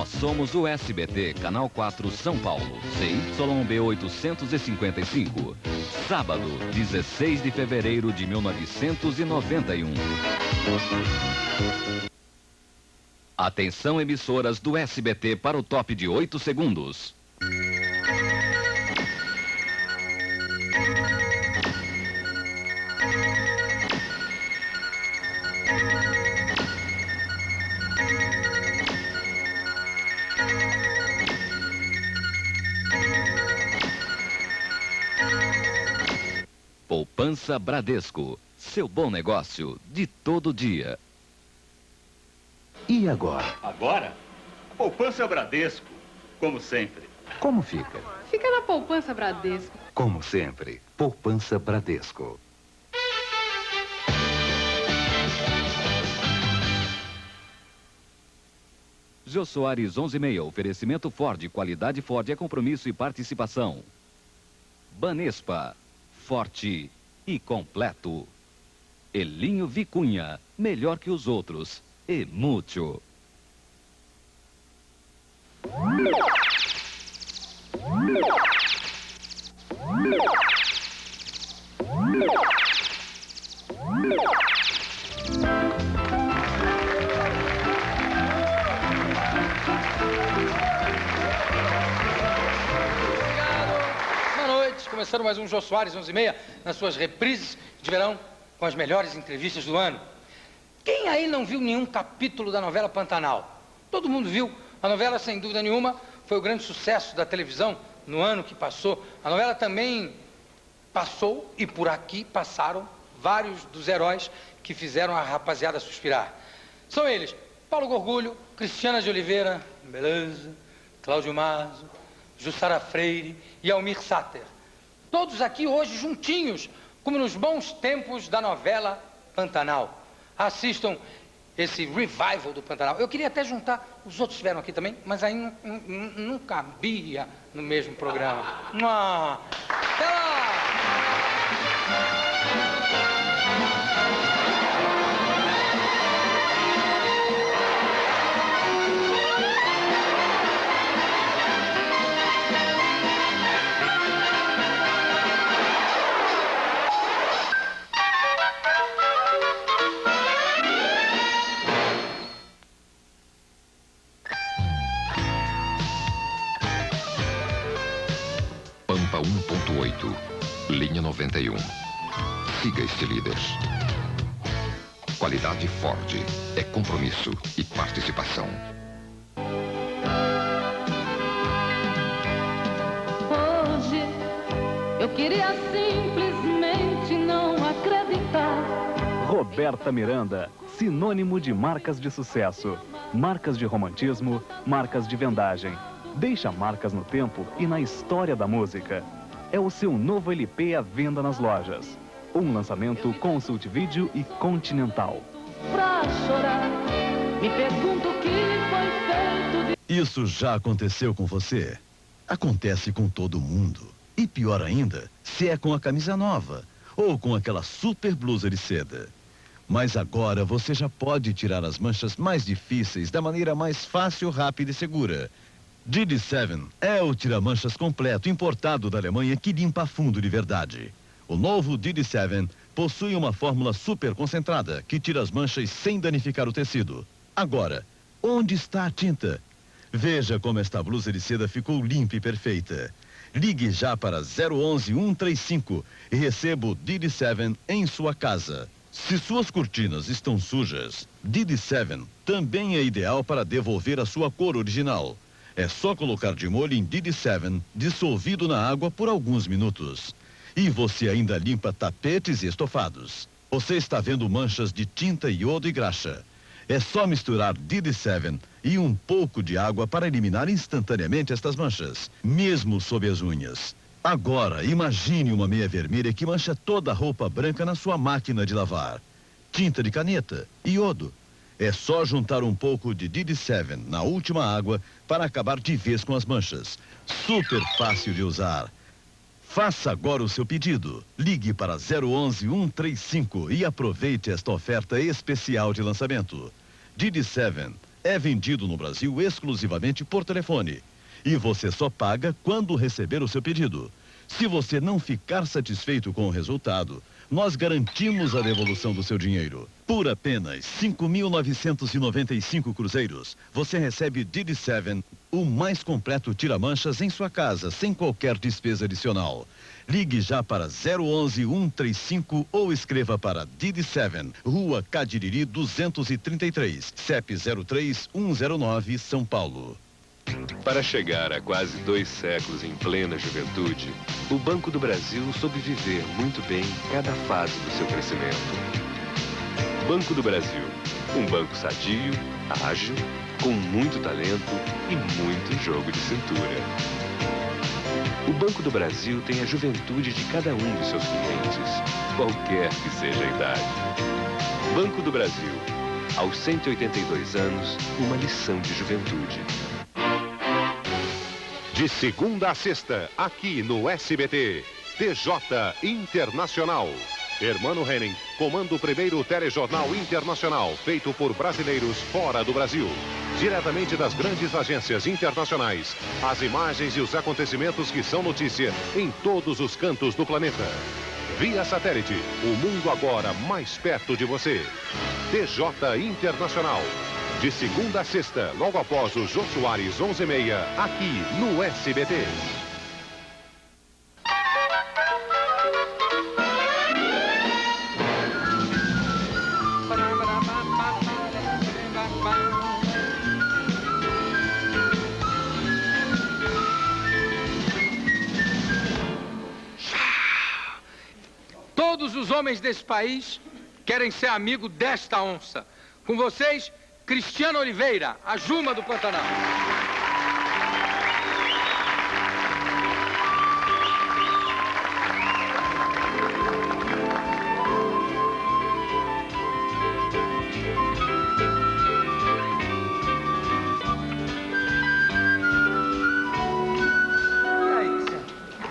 Nós somos o SBT, Canal 4, São Paulo, CYB 855. Sábado, 16 de fevereiro de 1991. Atenção, emissoras do SBT, para o top de 8 segundos. Poupança Bradesco, seu bom negócio de todo dia. E agora? Agora? Poupança Bradesco, como sempre. Como fica? Fica na Poupança Bradesco. Como sempre, Poupança Bradesco. Jô Soares 11:30, oferecimento Ford, qualidade Ford é compromisso e participação. Banespa, forte e completo. Elinho Vicunha, melhor que os outros e mútuo. Começando mais um Jô Soares 11:30 nas suas reprises de verão com as melhores entrevistas do ano. Quem aí não viu nenhum capítulo da novela Pantanal? Todo mundo viu. A novela, sem dúvida nenhuma, foi o grande sucesso da televisão no ano que passou. A novela também passou e por aqui passaram vários dos heróis que fizeram a rapaziada suspirar. São eles: Paulo Gorgulho, Cristiana de Oliveira, beleza, Cláudio Mazo, Jussara Freire e Almir Sater. Todos aqui hoje juntinhos, como nos bons tempos da novela Pantanal. Assistam esse revival do Pantanal. Eu queria até juntar, os outros estiveram aqui também, mas aí não cabia no mesmo programa. Até lá! Pampa 1.8, linha 91. Siga este líder. Qualidade Ford é compromisso e participação. Hoje eu queria simplesmente não acreditar. Roberta Miranda, sinônimo de marcas de sucesso, marcas de romantismo, marcas de vendagem. Deixa marcas no tempo e na história da música. É o seu novo LP à venda nas lojas. Um lançamento Consult Video e Continental. Pra chorar, me pergunto o que foi feito de... Isso já aconteceu com você? Acontece com todo mundo. E pior ainda, se é com a camisa nova ou com aquela super blusa de seda. Mas agora você já pode tirar as manchas mais difíceis da maneira mais fácil, rápida e segura. DD7 é o tira-manchas completo importado da Alemanha que limpa fundo de verdade. O novo DD7 possui uma fórmula super concentrada que tira as manchas sem danificar o tecido. Agora, onde está a tinta? Veja como esta blusa de seda ficou limpa e perfeita. Ligue já para 011 135 e receba o DD7 em sua casa. Se suas cortinas estão sujas, DD7 também é ideal para devolver a sua cor original. É só colocar de molho em DD7 dissolvido na água por alguns minutos. E você ainda limpa tapetes e estofados. Você está vendo manchas de tinta, iodo e graxa. É só misturar DD7 e um pouco de água para eliminar instantaneamente estas manchas, mesmo sob as unhas. Agora, imagine uma meia vermelha que mancha toda a roupa branca na sua máquina de lavar. Tinta de caneta, iodo. É só juntar um pouco de DD7 na última água para acabar de vez com as manchas. Super fácil de usar. Faça agora o seu pedido. Ligue para 011 135 e aproveite esta oferta especial de lançamento. DD7 É vendido no Brasil exclusivamente por telefone. E você só paga quando receber o seu pedido. Se você não ficar satisfeito com o resultado, nós garantimos a devolução do seu dinheiro. Por apenas 5.995 cruzeiros, você recebe DD7, o mais completo tira-manchas em sua casa, sem qualquer despesa adicional. Ligue já para 011 135 ou escreva para DD7, Rua Cadiriri 233, CEP 03109, São Paulo. Para chegar a quase 2 séculos em plena juventude, o Banco do Brasil soube viver muito bem cada fase do seu crescimento. Banco do Brasil, um banco sadio, ágil, com muito talento e muito jogo de cintura. O Banco do Brasil tem a juventude de cada um dos seus clientes, qualquer que seja a idade. Banco do Brasil, aos 182 anos, uma lição de juventude. De segunda a sexta, aqui no SBT, TJ Internacional. Hermano Henning comanda o primeiro telejornal internacional feito por brasileiros fora do Brasil. Diretamente das grandes agências internacionais, as imagens e os acontecimentos que são notícia em todos os cantos do planeta. Via satélite, o mundo agora mais perto de você. TJ Internacional. De segunda a sexta, logo após o Jô Soares 11h30, aqui no SBT. Todos os homens desse país querem ser amigo desta onça. Com vocês, Cristiano Oliveira, a Juma do Pantanal.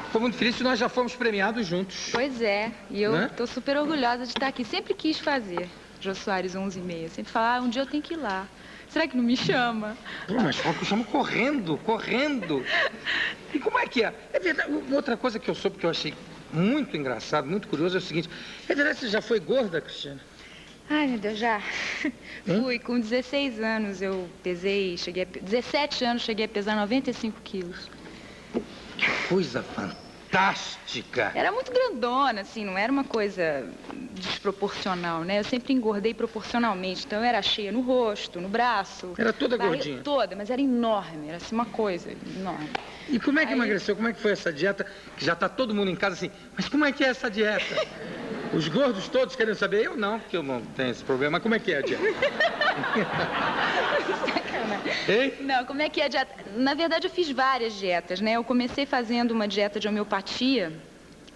Estou muito feliz que nós já fomos premiados juntos. Pois é, e eu estou super orgulhosa de estar aqui. Sempre quis fazer Jô Soares 11h30. Sempre falar, um dia eu tenho que ir lá. Será que não me chama? Pô, mas eu chamo correndo. E como é que é? É verdade, outra coisa que eu soube que eu achei muito engraçado, muito curioso, é o seguinte. É verdade que você já foi gorda, Cristiana? Ai, meu Deus, já. Fui, com 16 anos eu pesei, 17 anos cheguei a pesar 95 quilos. Que coisa fantástica. Era muito grandona, assim, não era uma coisa desproporcional, né? Eu sempre engordei proporcionalmente, então eu era cheia no rosto, no braço. Era toda gordinha? Toda, mas era enorme, era assim uma coisa enorme. E como é que emagreceu? Como é que foi essa dieta? Que já tá todo mundo em casa assim, mas como é que é essa dieta? Os gordos todos querem saber, eu não, porque eu não tenho esse problema. Mas como é que é a dieta? Hein? Não, como é que é a dieta? Na verdade, eu fiz várias dietas, né? Eu comecei fazendo uma dieta de homeopatia,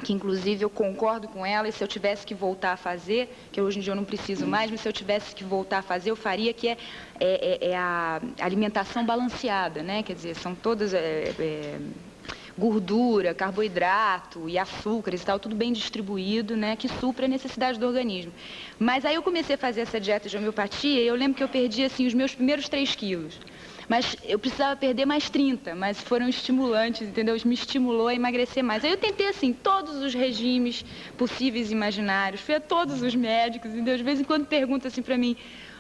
que inclusive eu concordo com ela, e se eu tivesse que voltar a fazer, que hoje em dia eu não preciso mais, mas se eu tivesse que voltar a fazer, eu faria, que é a alimentação balanceada, né? Quer dizer, são todas... gordura, carboidrato e açúcares e tal, tudo bem distribuído, né, que supra a necessidade do organismo. Mas aí eu comecei a fazer essa dieta de homeopatia e eu lembro que eu perdi, assim, os meus primeiros 3 quilos. Mas eu precisava perder mais 30, mas foram estimulantes, entendeu? Me estimulou a emagrecer mais. Aí eu tentei, assim, todos os regimes possíveis e imaginários, fui a todos os médicos, entendeu? De vez em quando pergunta assim pra mim,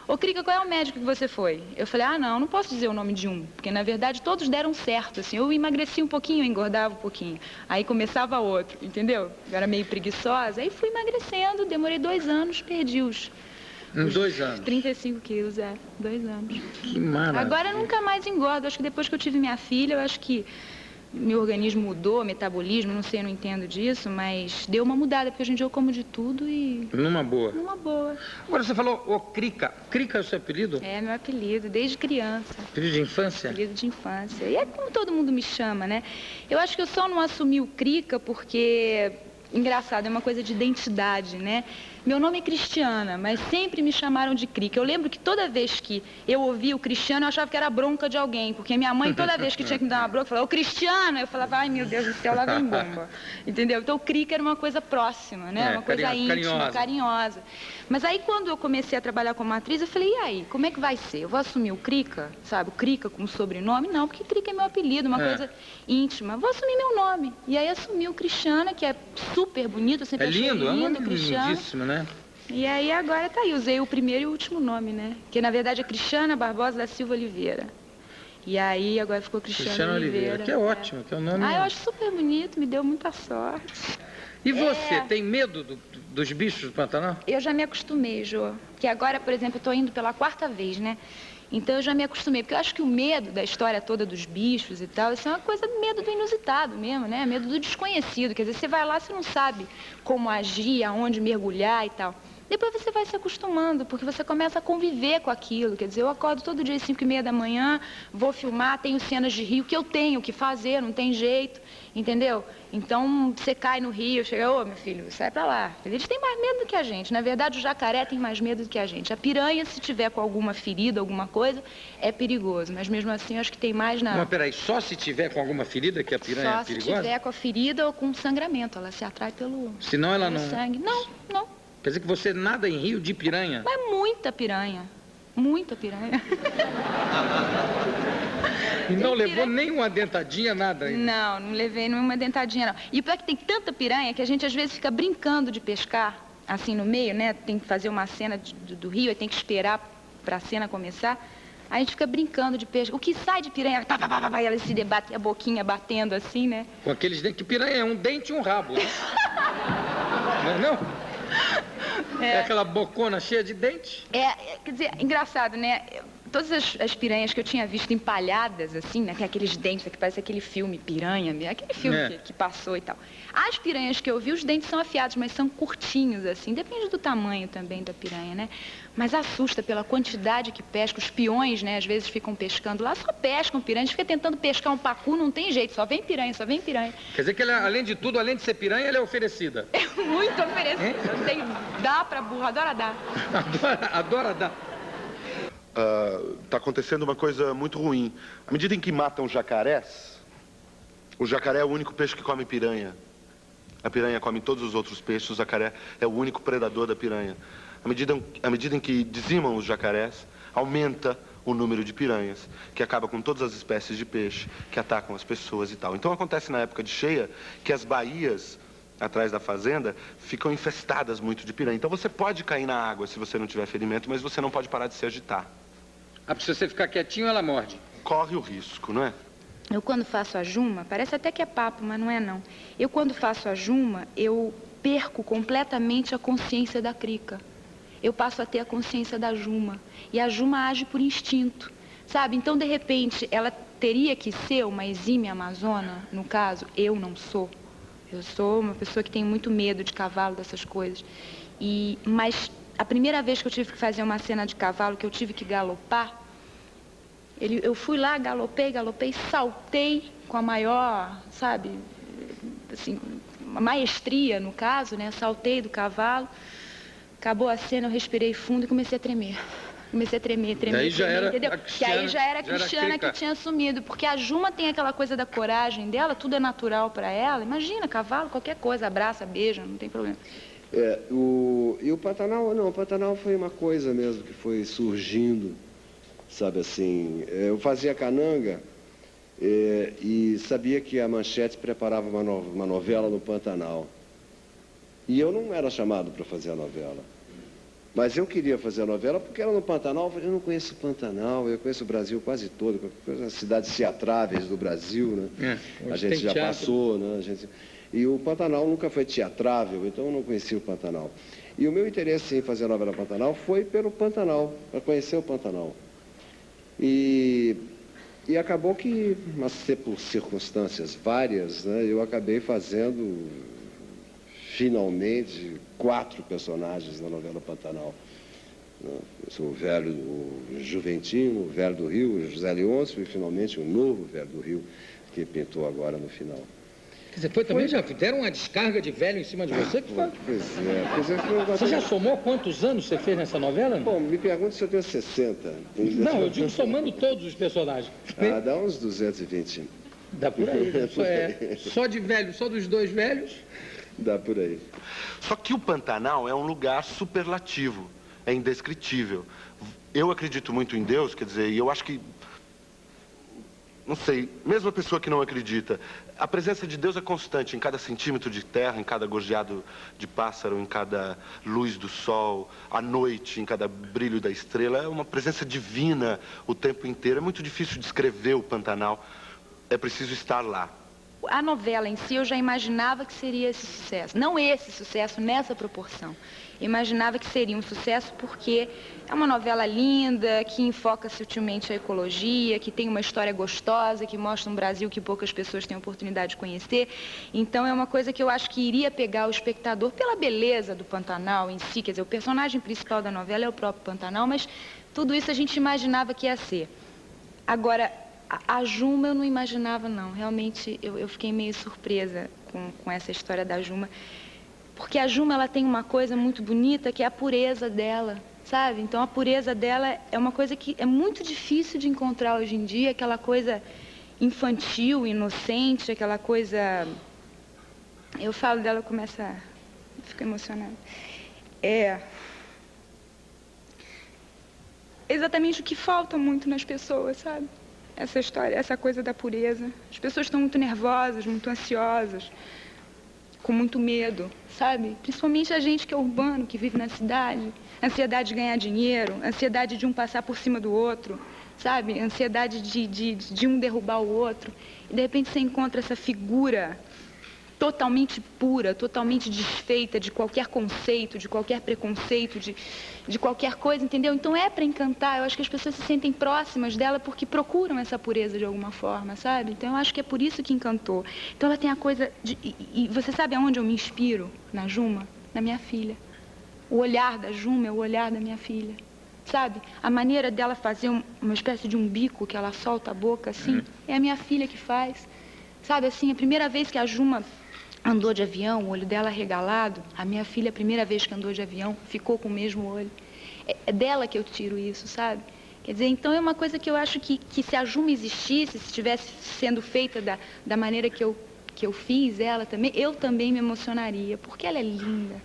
ô, Crica, qual é o médico que você foi? Eu falei, não posso dizer o nome de um, porque na verdade todos deram certo, assim, eu emagreci um pouquinho, eu engordava um pouquinho, aí começava outro, entendeu? Eu era meio preguiçosa, aí fui emagrecendo, demorei 2 anos, perdi os... Em 2 anos? 35 quilos, 2 anos. Que maravilha. Agora eu nunca mais engordo, acho que depois que eu tive minha filha, eu acho que meu organismo mudou, metabolismo, não sei, eu não entendo disso, mas deu uma mudada, porque hoje em dia eu como de tudo e... Numa boa? Numa boa. Agora você falou, ô Crica. Crica é o seu apelido? É, meu apelido, desde criança. Apelido de infância? Apelido de infância. E é como todo mundo me chama, né? Eu acho que eu só não assumi o Crica porque... Engraçado, é uma coisa de identidade, né? Meu nome é Cristiana, mas sempre me chamaram de Crica. Eu lembro que toda vez que eu ouvia o Cristiano, eu achava que era bronca de alguém, porque minha mãe, toda vez que tinha que me dar uma bronca, falava, ô Cristiana, eu falava, ai meu Deus do céu, lá vem bomba. Entendeu? Então o Crica era uma coisa próxima, né? Uma coisa íntima, carinhosa. Mas aí quando eu comecei a trabalhar como atriz, eu falei, e aí, como é que vai ser? Eu vou assumir o Crica, sabe? O Crica como sobrenome? Não, porque Crica é meu apelido, uma coisa íntima. Vou assumir meu nome. E aí assumi o Cristiana, que é super bonito, eu sempre achei lindo, é um nome Cristiana. lindíssimo, né? E aí agora tá aí, usei o primeiro e o último nome, né? Que na verdade é Cristiana Barbosa da Silva Oliveira. E aí agora ficou Cristiana Oliveira. Que é ótimo, que é o nome... Ah, eu acho super bonito, me deu muita sorte. E você, tem medo dos bichos do Pantanal? Eu já me acostumei, Jô. Que agora, por exemplo, eu tô indo pela 4ª vez, né? Então eu já me acostumei, porque eu acho que o medo da história toda dos bichos e tal, isso é uma coisa, medo do inusitado mesmo, né? Medo do desconhecido. Quer dizer, você vai lá, você não sabe como agir, aonde mergulhar e tal. Depois você vai se acostumando, porque você começa a conviver com aquilo. Quer dizer, eu acordo todo dia às 5h30 da manhã, vou filmar, tenho cenas de rio que eu tenho que fazer, não tem jeito, entendeu? Então, você cai no rio, chega, ô, meu filho, sai pra lá. Eles têm mais medo do que a gente. Na verdade, o jacaré tem mais medo do que a gente. A piranha, se tiver com alguma ferida, alguma coisa, é perigoso. Mas mesmo assim, eu acho que tem mais na... Mas peraí, só se tiver com alguma ferida que a piranha é perigosa? Só se tiver com a ferida ou com sangramento. Ela se atrai pelo Senão ela não... sangue. Não. Quer dizer que você nada em rio de piranha? Mas muita piranha. Muita piranha. E não levou nenhuma dentadinha, nada ainda? Não levei nenhuma dentadinha, não. E pior que tem tanta piranha que a gente às vezes fica brincando de pescar, assim no meio, né? Tem que fazer uma cena do rio, aí tem que esperar pra cena começar. Aí a gente fica brincando de pesca. O que sai de piranha, ela se debate, a boquinha batendo assim, né? Com aqueles dentes, que piranha é um dente e um rabo, né? Não é não? É aquela bocona cheia de dente? Quer dizer, engraçado, né? Todas as piranhas que eu tinha visto empalhadas, assim, né? Tem aqueles dentes que parece aquele filme Piranha, aquele filme que passou e tal. As piranhas que eu vi, os dentes são afiados, mas são curtinhos, assim. Depende do tamanho também da piranha, né? Mas assusta pela quantidade que pesca. Os peões, né? Às vezes ficam pescando lá, só pescam piranha. A gente fica tentando pescar um pacu, não tem jeito. Só vem piranha, só vem piranha. Quer dizer que ela, além de tudo, além de ser piranha, ela é oferecida. É muito oferecida. Dá pra burro, adora dar. Adora dar. Tá acontecendo uma coisa muito ruim. À medida em que matam jacarés, o jacaré é o único peixe que come piranha. A piranha come todos os outros peixes, o jacaré é o único predador da piranha. À medida em que dizimam os jacarés, aumenta o número de piranhas, que acaba com todas as espécies de peixe, que atacam as pessoas e tal. Então acontece na época de cheia que as baías atrás da fazenda ficam infestadas muito de piranha. Então você pode cair na água se você não tiver ferimento, mas você não pode parar de se agitar. Porque se você ficar quietinho, ela morde. Corre o risco, não é? Eu quando faço a juma, parece até que é papo, mas não é não. Eu quando faço a juma, eu perco completamente a consciência da crica. Eu passo a ter a consciência da juma. E a juma age por instinto, sabe? Então, de repente, ela teria que ser uma exímia amazona, no caso, eu não sou. Eu sou uma pessoa que tem muito medo de cavalo, dessas coisas. Mas a primeira vez que eu tive que fazer uma cena de cavalo, que eu tive que galopar, eu fui lá, galopei, saltei com a maior, sabe, assim, uma maestria no caso, né? Saltei do cavalo, acabou a cena, eu respirei fundo e comecei a tremer. Comecei a tremer, entendeu? Que aí já era a Cristiana que tinha assumido, porque a Juma tem aquela coisa da coragem dela, tudo é natural para ela. Imagina, cavalo, qualquer coisa, abraça, beija, não tem problema. E o Pantanal, não, o Pantanal foi uma coisa mesmo que foi surgindo, sabe assim. Eu fazia cananga e sabia que a Manchete preparava uma novela no Pantanal. E eu não era chamado para fazer a novela. Mas eu queria fazer a novela porque era no Pantanal. Eu não conheço o Pantanal, eu conheço o Brasil quase todo, as cidades teatráveis do Brasil, né? A gente já passou, né? E o Pantanal nunca foi teatrável, então eu não conhecia o Pantanal. E o meu interesse em fazer a novela Pantanal foi pelo Pantanal, para conhecer o Pantanal. E acabou que, mas por circunstâncias várias, né, eu acabei fazendo, finalmente, 4 personagens na novela Pantanal. Eu sou o velho, o Juventino, o velho do Rio, o José Leôncio, e finalmente o novo velho do Rio, que pintou agora no final. Quer dizer, foi também, já deram uma descarga de velho em cima de você? Que foi? Pois é. Você já somou quantos anos você fez nessa novela? Bom, me pergunta se eu tenho 60. Não, eu digo somando todos os personagens. Ah, dá uns 220. Dá por aí. Só de velho, só dos dois velhos? Dá por aí. Só que o Pantanal é um lugar superlativo, é indescritível. Eu acredito muito em Deus, quer dizer, e eu acho que, não sei, mesmo a pessoa que não acredita, a presença de Deus é constante em cada centímetro de terra, em cada gorjeado de pássaro, em cada luz do sol, à noite, em cada brilho da estrela. É uma presença divina o tempo inteiro. É muito difícil descrever o Pantanal, é preciso estar lá. A novela em si eu já imaginava que seria esse sucesso. Não esse sucesso nessa proporção. Eu imaginava que seria um sucesso porque é uma novela linda, que enfoca sutilmente a ecologia, que tem uma história gostosa, que mostra um Brasil que poucas pessoas têm oportunidade de conhecer. Então é uma coisa que eu acho que iria pegar o espectador pela beleza do Pantanal em si. Quer dizer, o personagem principal da novela é o próprio Pantanal, mas tudo isso a gente imaginava que ia ser. Agora, a Juma eu não imaginava, não. Realmente, eu fiquei meio surpresa com essa história da Juma. Porque a Juma, ela tem uma coisa muito bonita, que é a pureza dela, sabe? Então, a pureza dela é uma coisa que é muito difícil de encontrar hoje em dia. Aquela coisa infantil, inocente, aquela coisa... Eu falo dela, eu começo a ficar emocionada. É exatamente o que falta muito nas pessoas, sabe? Essa história, essa coisa da pureza. As pessoas estão muito nervosas, muito ansiosas, com muito medo, sabe? Principalmente a gente que é urbano, que vive na cidade. Ansiedade de ganhar dinheiro, ansiedade de um passar por cima do outro, sabe? Ansiedade de um derrubar o outro. E de repente você encontra essa figura totalmente pura, totalmente desfeita de qualquer conceito, de qualquer preconceito, de qualquer coisa, entendeu? Então é para encantar. Eu acho que as pessoas se sentem próximas dela porque procuram essa pureza de alguma forma, sabe? Então eu acho que é por isso que encantou. Então ela tem a coisa de... E você sabe aonde eu me inspiro na Juma? Na minha filha. O olhar da Juma é o olhar da minha filha, sabe? A maneira dela fazer uma espécie de um bico que ela solta a boca assim, é a minha filha que faz. Sabe assim, a primeira vez que a Juma andou de avião, o olho dela arregalado, a minha filha, a primeira vez que andou de avião, ficou com o mesmo olho. É dela que eu tiro isso, sabe? Quer dizer, então é uma coisa que eu acho que se a Juma existisse, se estivesse sendo feita da maneira que eu fiz ela também, eu também me emocionaria, porque ela é linda,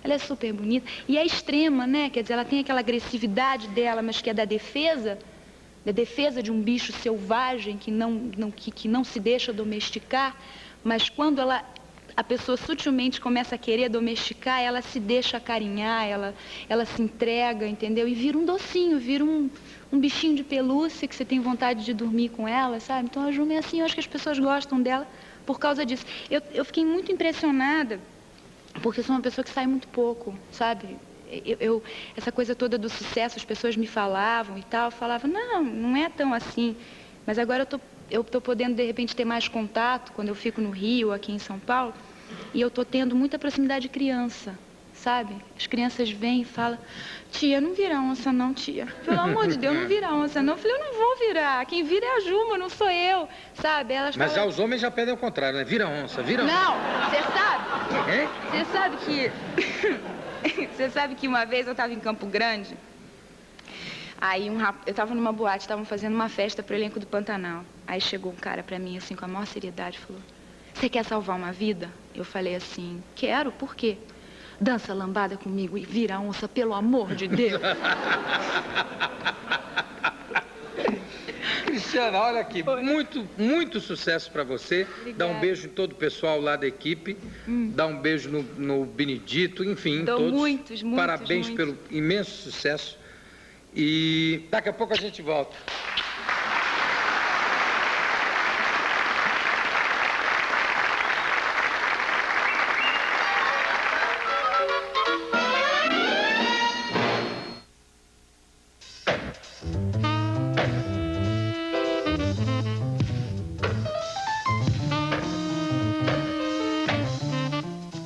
ela é super bonita, e é extrema, né? Quer dizer, ela tem aquela agressividade dela, mas que é da defesa de um bicho selvagem que não se deixa domesticar, mas quando a pessoa sutilmente começa a querer domesticar, ela se deixa acarinhar, ela se entrega, entendeu? E vira um docinho, vira um bichinho de pelúcia que você tem vontade de dormir com ela, sabe? Então a Juma é assim, eu acho que as pessoas gostam dela por causa disso. Eu fiquei muito impressionada, porque eu sou uma pessoa que sai muito pouco, sabe? Essa coisa toda do sucesso, as pessoas me falavam e tal, eu falava, não é tão assim. Mas agora eu tô podendo, de repente, ter mais contato quando eu fico no Rio, aqui em São Paulo, e eu tô tendo muita proximidade de criança, sabe? As crianças vêm e falam, tia, não vira onça não, tia. Pelo amor de Deus, não vira onça não. Eu falei, eu não vou virar, quem vira é a Juma, não sou eu, sabe? Elas Mas falam... já os homens já pedem ao contrário, né? Vira onça, vira onça. Não, você sabe que... Você sabe que uma vez eu estava em Campo Grande, aí eu estava numa boate, estavam fazendo uma festa pro elenco do Pantanal. Aí chegou um cara pra mim, assim, com a maior seriedade, falou, você quer salvar uma vida? Eu falei assim, quero, por quê? Dança lambada comigo e vira onça, pelo amor de Deus. Cristiana, olha aqui, muito sucesso para você. Obrigada. Dá um beijo em todo o pessoal lá da equipe. Dá um beijo no Benedito, enfim, em todos. Muitos. Parabéns pelo imenso sucesso. E daqui a pouco a gente volta.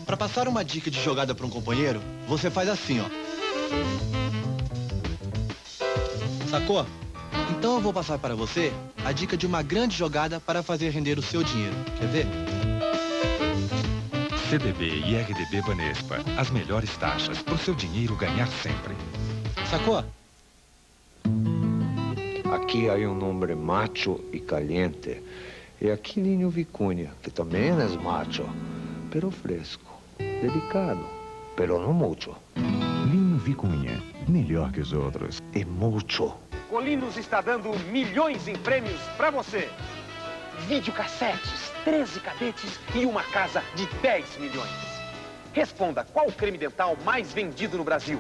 Para passar uma dica de jogada para um companheiro, você faz assim, ó. Sacou? Então eu vou passar para você a dica de uma grande jogada para fazer render o seu dinheiro. Quer ver? CDB e RDB Banespa. As melhores taxas para o seu dinheiro ganhar sempre. Sacou? Aqui há nome macho e caliente. E aqui Ninho Vicuña, que também é macho, pero fresco, delicado, pero não mucho. Ninho Vicuña, melhor que os outros. É mucho. Colinos está dando milhões em prêmios para você. Videocassetes, 13 cadetes e uma casa de 10 milhões. Responda qual creme dental mais vendido no Brasil.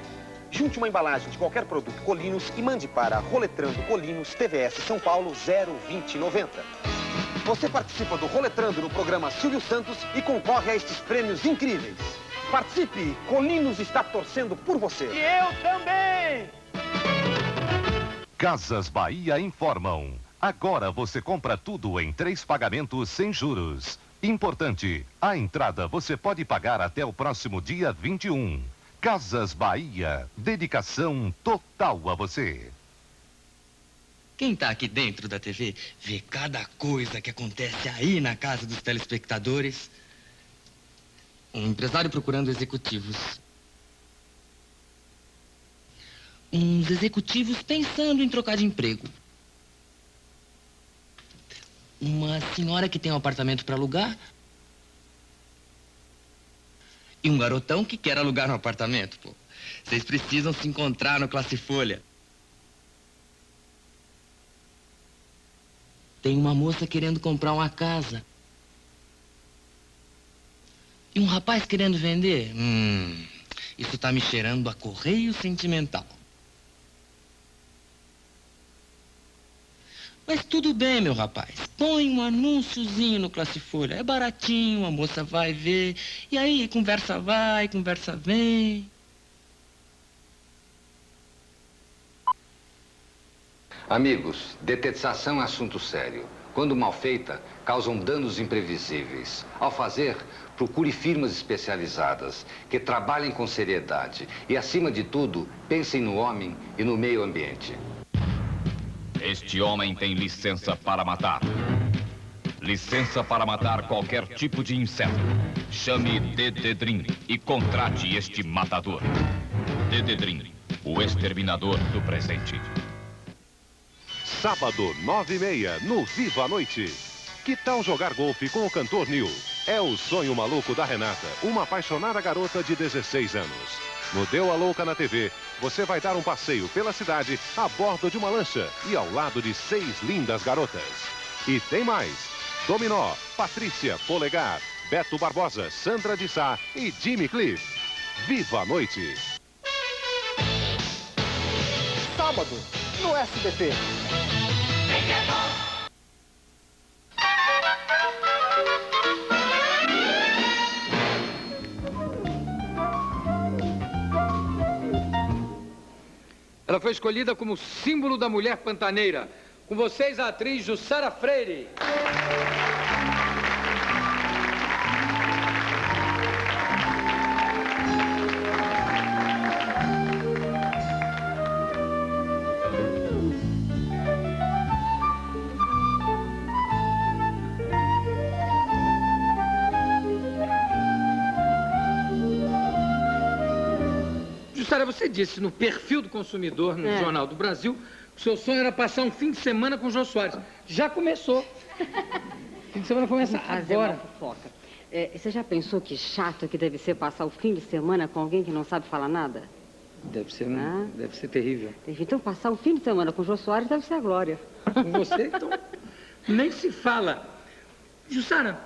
Junte uma embalagem de qualquer produto Colinos e mande para Roletrando Colinos, TVS São Paulo 02090. Você participa do Roletrando no programa Silvio Santos e concorre a estes prêmios incríveis. Participe! Colinos está torcendo por você. E eu também! Casas Bahia informam. Agora você compra tudo em 3 pagamentos sem juros. Importante, a entrada você pode pagar até o próximo dia 21. Casas Bahia, dedicação total a você. Quem tá aqui dentro da TV vê cada coisa que acontece aí na casa dos telespectadores. Um empresário procurando executivos. Uns executivos pensando em trocar de emprego. Uma senhora que tem um apartamento para alugar. E um garotão que quer alugar um apartamento, pô. Vocês precisam se encontrar no Classe Folha. Tem uma moça querendo comprar uma casa. E um rapaz querendo vender. Isso tá me cheirando a correio sentimental. Mas tudo bem, meu rapaz. Põe um anúnciozinho no Classe Folha. É baratinho, a moça vai ver. E aí, conversa vai, conversa vem. Amigos, detetização é assunto sério. Quando mal feita, causam danos imprevisíveis. Ao fazer, procure firmas especializadas que trabalhem com seriedade. E, acima de tudo, pensem no homem e no meio ambiente. Este homem tem licença para matar. Licença para matar qualquer tipo de inseto. Chame Dededrim e contrate este matador. Dededrim, o exterminador do presente. Sábado, 9h30, no Viva a Noite. Que tal jogar golfe com o cantor Nil? É o sonho maluco da Renata, uma apaixonada garota de 16 anos. No Deu a Louca na TV, você vai dar um passeio pela cidade a bordo de uma lancha e ao lado de 6 lindas garotas. E tem mais. Dominó, Patrícia, Polegar, Beto Barbosa, Sandra de Sá e Jimmy Cliff. Viva a Noite. Sábado, no SBT. Ela foi escolhida como símbolo da mulher pantaneira. Com vocês, a atriz Jussara Freire. Jussara, você disse no Perfil do Consumidor, no Jornal do Brasil, que o seu sonho era passar um fim de semana com o Jô Soares. Já começou. Fim de semana começa agora. Você já pensou que chato que deve ser passar o fim de semana com alguém que não sabe falar nada? Deve ser, deve ser terrível. Então, passar um fim de semana com o Jô Soares deve ser a glória. Com você, então, nem se fala. Jussara,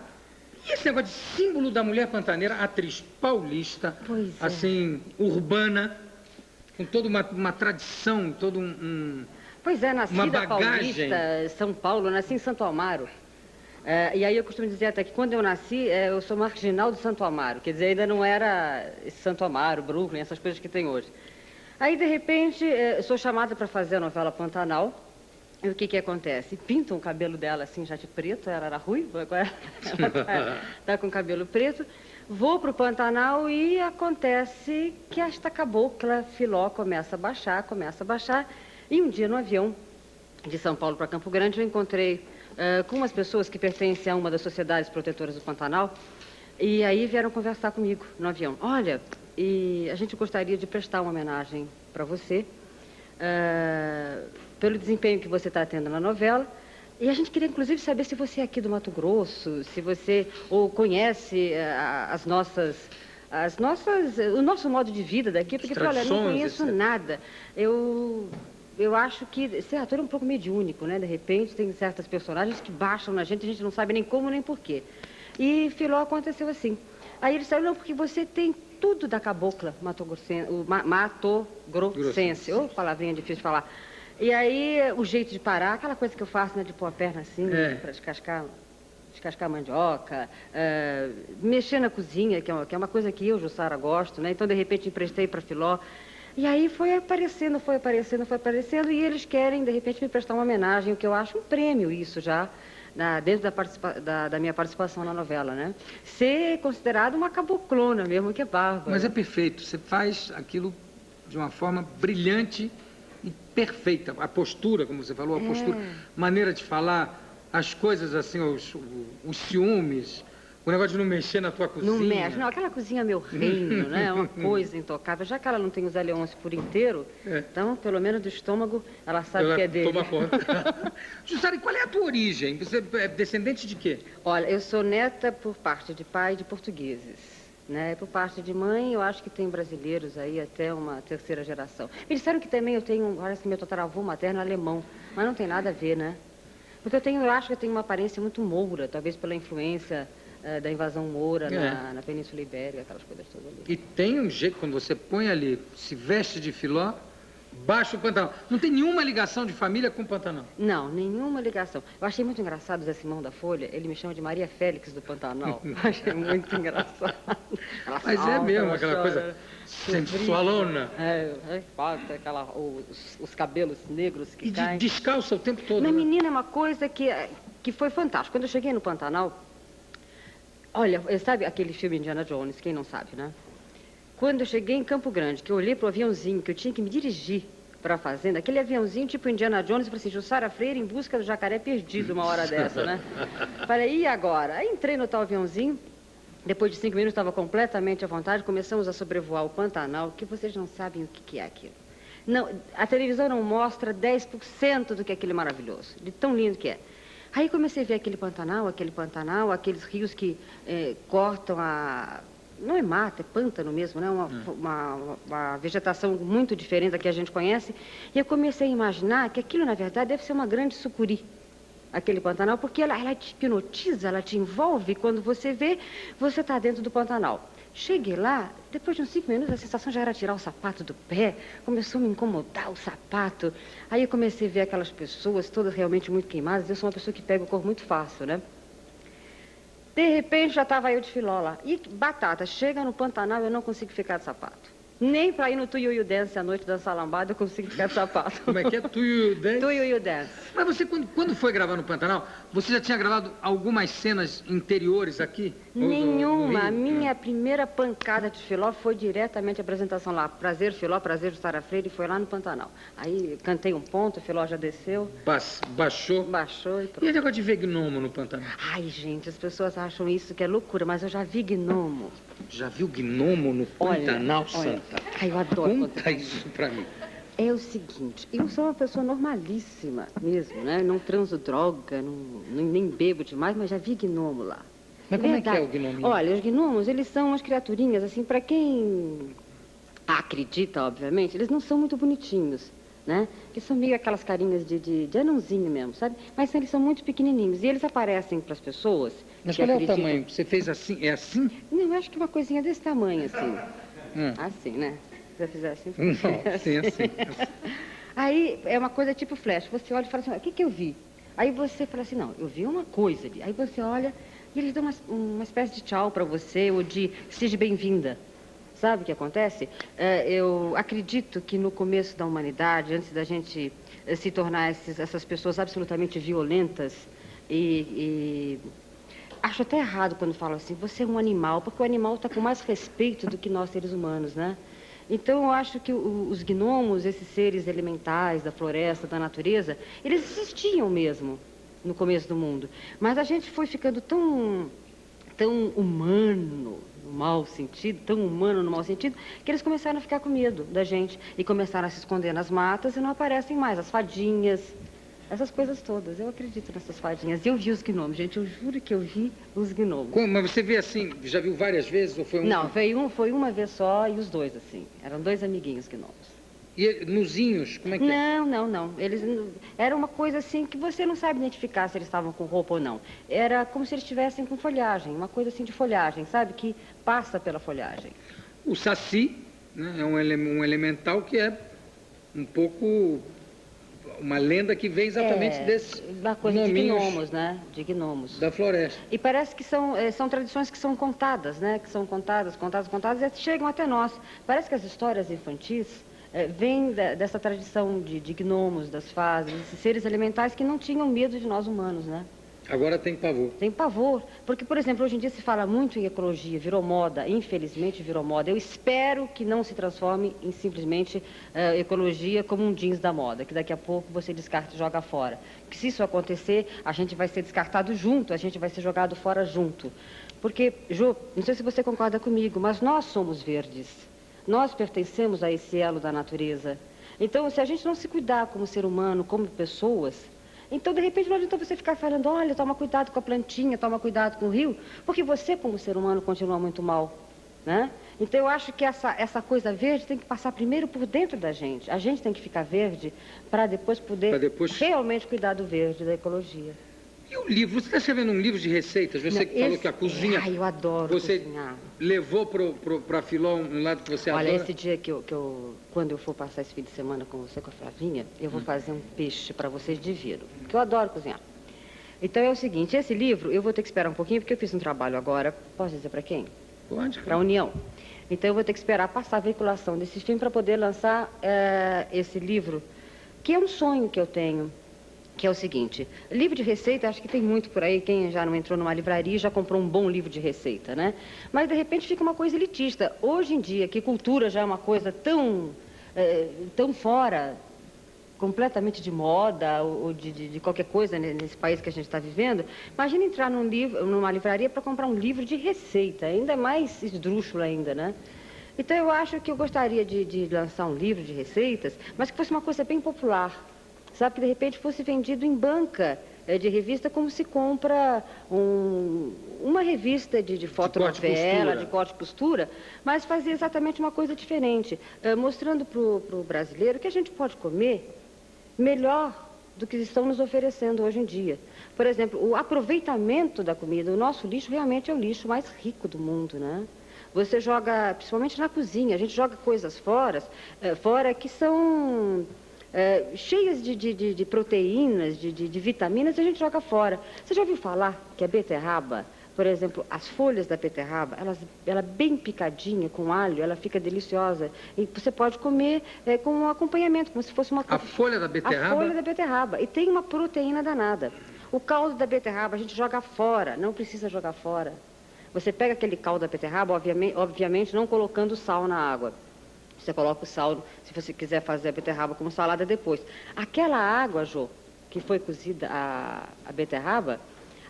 e esse negócio de símbolo da mulher pantaneira, atriz paulista, assim, urbana, com toda uma tradição, todo Pois é, nascida uma bagagem. paulista, São Paulo, nasci em Santo Amaro. E aí eu costumo dizer até que quando eu nasci, eu sou marginal de Santo Amaro. Quer dizer, ainda não era esse Santo Amaro, Brooklyn, essas coisas que tem hoje. Aí, de repente, sou chamada para fazer a novela Pantanal. E o que acontece? Pintam o cabelo dela assim, já de preto, ela era ruiva, agora ela tá com cabelo preto. Vou pro Pantanal e acontece que esta cabocla filó começa a baixar. E um dia no avião de São Paulo para Campo Grande eu encontrei com umas pessoas que pertencem a uma das sociedades protetoras do Pantanal E aí vieram conversar comigo no avião. Olha, e a gente gostaria de prestar uma homenagem para você, pelo desempenho que você está tendo na novela. E a gente queria, inclusive, saber se você é aqui do Mato Grosso, se você ou conhece o nosso modo de vida daqui, porque eu olha, não conheço nada. Eu acho que esse ator é um pouco mediúnico, né? De repente, tem certas personagens que baixam na gente, a gente não sabe nem como nem porquê. E Filó aconteceu assim. Aí ele saiu, não, porque você tem tudo da cabocla matogrossense. Ô, palavrinha difícil de falar. E aí, o jeito de parar, aquela coisa que eu faço, né, de pôr a perna assim, para descascar mandioca, mexer na cozinha, que é uma coisa que eu, Jussara, gosto, né? Então, de repente, emprestei para Filó. E aí foi aparecendo, e eles querem, de repente, me prestar uma homenagem, o que eu acho um prêmio isso já, dentro da minha participação na novela, né? Ser considerado uma caboclona mesmo, que é bárbaro. Mas é perfeito, você faz aquilo de uma forma brilhante e perfeita. A postura, como você falou, a postura, maneira de falar, as coisas assim, os ciúmes, o negócio de não mexer na tua cozinha. Não mexe, não, aquela cozinha é meu reino, né? É uma coisa intocável. Já que ela não tem o Zé Leôncio por inteiro, então, pelo menos do estômago, ela sabe que é dele. Toma conta. Jussara, e qual é a tua origem? Você é descendente de quê? Olha, eu sou neta por parte de pai de portugueses. Né? Por parte de mãe, eu acho que tem brasileiros aí até uma terceira geração. Me disseram que também eu tenho, parece que meu tataravô materno é alemão, mas não tem nada a ver, né? Porque eu acho que eu tenho uma aparência muito moura, talvez pela influência da invasão moura na Península Ibérica, aquelas coisas todas ali. E tem um jeito, quando você põe ali, se veste de Filó, baixa o Pantanal. Não tem nenhuma ligação de família com o Pantanal? Não, nenhuma ligação. Eu achei muito engraçado o Zé Simão da Folha, ele me chama de Maria Félix do Pantanal. Achei muito engraçado. Mas é mesmo, aquela coisa sensualona. Os cabelos negros que caem. E descalça o tempo todo. Na menina é uma coisa que foi fantástica. Quando eu cheguei no Pantanal, olha, sabe aquele filme Indiana Jones, quem não sabe, né? Quando eu cheguei em Campo Grande, que eu olhei pro aviãozinho, que eu tinha que me dirigir para a fazenda, aquele aviãozinho tipo Indiana Jones, eu falei assim, Jussara Freire em busca do jacaré perdido uma hora dessa, né? Falei, e agora? Aí entrei no tal aviãozinho, depois de 5 minutos estava completamente à vontade, começamos a sobrevoar o Pantanal, que vocês não sabem o que é aquilo. Não, a televisão não mostra 10% do que é aquele maravilhoso, de tão lindo que é. Aí comecei a ver aquele Pantanal, aqueles rios que cortam a... Não é mata, é pântano mesmo, né? Uma vegetação muito diferente da que a gente conhece. E eu comecei a imaginar que aquilo, na verdade, deve ser uma grande sucuri, aquele Pantanal, porque ela te hipnotiza, ela te envolve. Quando você vê, você está dentro do Pantanal. Cheguei lá, depois de uns 5 minutos, a sensação já era tirar o sapato do pé. Começou a me incomodar o sapato. Aí eu comecei a ver aquelas pessoas, todas realmente muito queimadas. Eu sou uma pessoa que pega o corpo muito fácil, né? De repente, já estava eu de Filó lá. E batata, chega no Pantanal, eu não consigo ficar de sapato. Nem para ir no Tuiuiu Dance à noite dançar lambada eu consigo ficar de sapato. Como é que é? Tuiuiu Dance? Tuiuiu Dance. Mas você, quando foi gravar no Pantanal, você já tinha gravado algumas cenas interiores aqui? Nenhuma. A minha primeira pancada de Filó foi diretamente a apresentação lá. Prazer, Filó, prazer, Jussara Freire, e foi lá no Pantanal. Aí cantei um ponto, o Filó já desceu. Baixou? Baixou e pronto. E o negócio de ver gnomo no Pantanal? Ai, gente, as pessoas acham isso que é loucura, mas eu já vi gnomo. Já viu gnomo no Pantanal, Santa? Ai, eu adoro. Conta isso pra mim. É o seguinte, eu sou uma pessoa normalíssima mesmo, né? Não transo droga, nem bebo demais, mas já vi gnomo lá. Mas como é que é o gnominho? Olha, os gnomos, eles são umas criaturinhas, assim, pra quem acredita, obviamente, eles não são muito bonitinhos, né? Eles são meio aquelas carinhas de anãozinho mesmo, sabe? Mas eles são muito pequenininhos e eles aparecem pras pessoas. Mas qual é o tamanho? Você fez assim? É assim? Não, eu acho que é uma coisinha desse tamanho, assim. Assim, né? Se você fizer assim... assim. Aí é uma coisa tipo flash. Você olha e fala assim, o que eu vi? Aí você fala assim, não, eu vi uma coisa ali. Aí você olha e eles dão uma espécie de tchau para você, ou de seja bem-vinda. Sabe o que acontece? Eu acredito que no começo da humanidade, antes da gente se tornar essas pessoas absolutamente violentas acho até errado quando falo assim, você é um animal, porque o animal está com mais respeito do que nós seres humanos, né? Então, eu acho que os gnomos, esses seres elementais da floresta, da natureza, eles existiam mesmo no começo do mundo. Mas a gente foi ficando tão tão humano, no mau sentido, tão humano no mau sentido, que eles começaram a ficar com medo da gente e começaram a se esconder nas matas e não aparecem mais. As fadinhas, essas coisas todas. Eu acredito nessas fadinhas. E eu vi os gnomos, gente, eu juro que eu vi os gnomos. Como? Mas você vê assim, já viu várias vezes ou foi um? Não, foi uma vez só e os dois, assim. Eram dois amiguinhos gnomos. E nuzinhos, como é que é? Não. Eles, era uma coisa assim que você não sabe identificar se eles estavam com roupa ou não. Era como se eles estivessem com folhagem, uma coisa assim de folhagem, sabe? Que passa pela folhagem. O saci, né, é um elemental que é um pouco uma lenda que vem exatamente desses uma coisa de gnomos, né? De gnomos. Da floresta. E parece que são tradições que são contadas, né? Que são contadas e chegam até nós. Parece que as histórias infantis vêm dessa tradição de gnomos, das fases, esses seres elementais que não tinham medo de nós humanos, né? Agora tem pavor. Tem pavor. Porque, por exemplo, hoje em dia se fala muito em ecologia, virou moda, infelizmente virou moda. Eu espero que não se transforme em simplesmente ecologia como um jeans da moda, que daqui a pouco você descarta e joga fora. Que se isso acontecer, a gente vai ser descartado junto, a gente vai ser jogado fora junto. Porque, Jô, não sei se você concorda comigo, mas nós somos verdes. Nós pertencemos a esse elo da natureza. Então, se a gente não se cuidar como ser humano, como pessoas, então, de repente, não adianta você ficar falando, olha, toma cuidado com a plantinha, toma cuidado com o rio, porque você, como ser humano, continua muito mal, né? Então, eu acho que essa coisa verde tem que passar primeiro por dentro da gente. A gente tem que ficar verde para depois poder realmente cuidar do verde, da ecologia. E o livro? Você está escrevendo um livro de receitas? Você que falou que a cozinha... Ai, eu adoro cozinhar. Você levou para a Filó um lado que você adora? Olha, esse dia quando eu for passar esse fim de semana com você, com a Flavinha, eu vou fazer um peixe para vocês divino, porque eu adoro cozinhar. Então é o seguinte, esse livro eu vou ter que esperar um pouquinho, porque eu fiz um trabalho agora, posso dizer para quem? Pode. Para a União. Então eu vou ter que esperar passar a veiculação desse filme para poder lançar esse livro, que é um sonho que eu tenho. Que é o seguinte, livro de receita, acho que tem muito por aí, quem já não entrou numa livraria já comprou um bom livro de receita, né? Mas, de repente, fica uma coisa elitista. Hoje em dia, que cultura já é uma coisa tão fora, completamente de moda ou de qualquer coisa nesse país que a gente está vivendo, imagina entrar numa livraria para comprar um livro de receita, ainda mais esdrúxulo ainda, né? Então, eu acho que eu gostaria de lançar um livro de receitas, mas que fosse uma coisa bem popular. Sabe, que de repente fosse vendido em banca de revista como se compra uma revista de fotonovela, de corte e costura, mas fazer exatamente uma coisa diferente, mostrando para o brasileiro que a gente pode comer melhor do que estão nos oferecendo hoje em dia. Por exemplo, o aproveitamento da comida, o nosso lixo realmente é o lixo mais rico do mundo, né? Você joga, principalmente na cozinha, a gente joga coisas fora que são... cheias de proteínas, de vitaminas, a gente joga fora. Você já ouviu falar que a beterraba, por exemplo, as folhas da beterraba, ela bem picadinha com alho, ela fica deliciosa. E você pode comer com um acompanhamento, como se fosse uma... A folha da beterraba? A folha da beterraba. E tem uma proteína danada. O caldo da beterraba a gente joga fora, não precisa jogar fora. Você pega aquele caldo da beterraba, obviamente não colocando sal na água. Você coloca o sal, se você quiser fazer a beterraba como salada depois. Aquela água, Jô, que foi cozida a beterraba,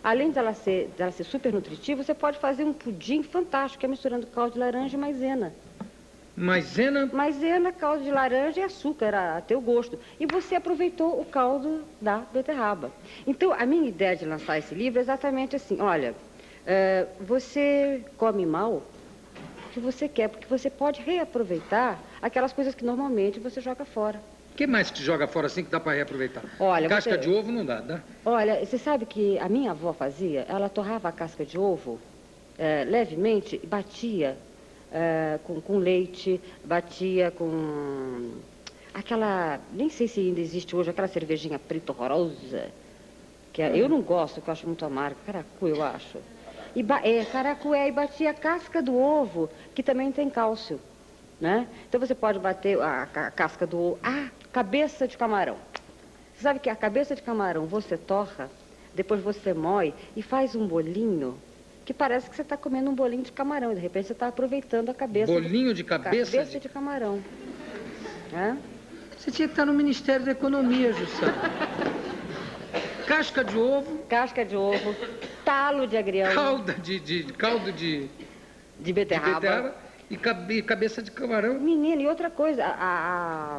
além dela ser super nutritiva, você pode fazer um pudim fantástico, que é misturando caldo de laranja e maisena. Maisena? Maisena, caldo de laranja e açúcar, a teu gosto. E você aproveitou o caldo da beterraba. Então, a minha ideia de lançar esse livro é exatamente assim, olha, você come mal que você quer, porque você pode reaproveitar aquelas coisas que normalmente você joga fora. O que mais que joga fora assim que dá para reaproveitar? Olha, casca de ovo não dá? Olha, você sabe que a minha avó fazia? Ela torrava a casca de ovo levemente e batia com leite, batia com aquela, nem sei se ainda existe hoje, aquela cervejinha preta horrorosa, que eu não gosto, que eu acho muito amargo, caracu, eu acho. Caracué, e batia a casca do ovo, que também tem cálcio, né? Então você pode bater a casca do ovo, cabeça de camarão. Você sabe que a cabeça de camarão você torra, depois você moe e faz um bolinho, que parece que você está comendo um bolinho de camarão, e de repente você está aproveitando a cabeça. Bolinho de cabeça? Cabeça de camarão. Você tinha que estar no Ministério da Economia, Jussara. Casca de ovo. Casca de ovo. talo de agrião. Caldo de beterraba. E cabeça de camarão. Menino, e outra coisa,